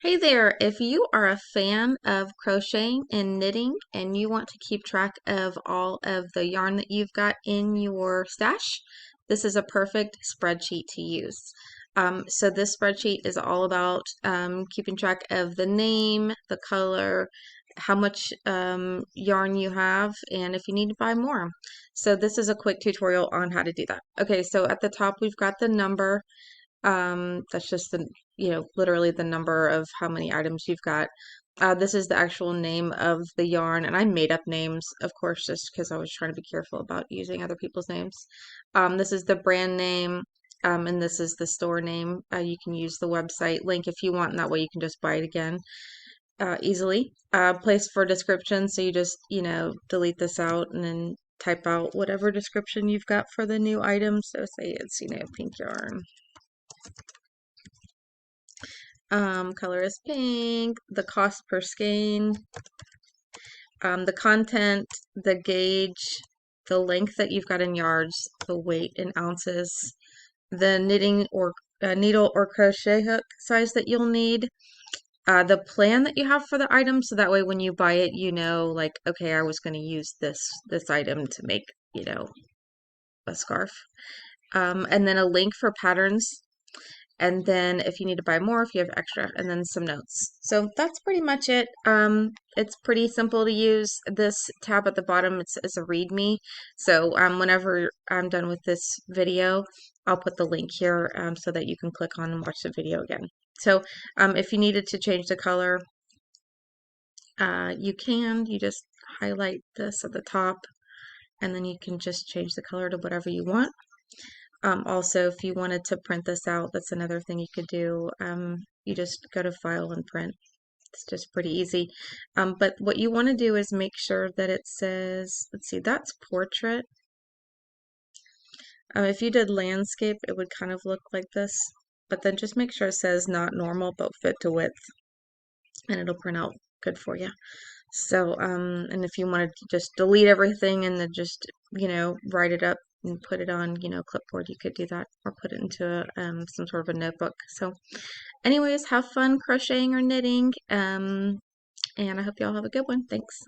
Hey there, if you are a fan of crocheting and knitting and you want to keep track of all of the yarn that you've got in your stash, this is a perfect spreadsheet to use. So this spreadsheet is all about keeping track of the name, the color, how much yarn you have, and if you need to buy more. So this is a quick tutorial on how to do that. Okay, so at the top we've got the number. That's just literally the number of how many items you've got. This is the actual name of the yarn, and I made up names, of course, just because I was trying to be careful about using other people's names. This is the brand name, and this is the store name. You can use the website link if you want, and that way you can just buy it again easily. Place for description, so you just, delete this out and then type out whatever description you've got for the new item. So say it's, pink yarn. Color is pink, the cost per skein, the content, the gauge, the length that you've got in yards, the weight in ounces, the knitting or needle or crochet hook size that you'll need, the plan that you have for the item, so that way when you buy it, you know, like, okay, I was going to use this item to make, a scarf. And then a link for patterns, and then if you need to buy more, if you have extra, and then some notes. So that's pretty much it. It's pretty simple to use. This tab at the bottom, it's a readme. So whenever I'm done with this video, I'll put the link here so that you can click on and watch the video again. So if you needed to change the color, you can. You just highlight this at the top, and then you can just change the color to whatever you want. Also, if you wanted to print this out, that's another thing you could do. You just go to File and Print. It's just pretty easy. But what you want to do is make sure that it says, let's see, that's portrait. If you did landscape, it would kind of look like this. But then just make sure it says not normal, but fit to width. And it'll print out good for you. So, and if you wanted to just delete everything and then just, write it up and put it on, clipboard, you could do that, or put it into some sort of a notebook. So anyways, have fun crocheting or knitting, and I hope y'all have a good one. Thanks.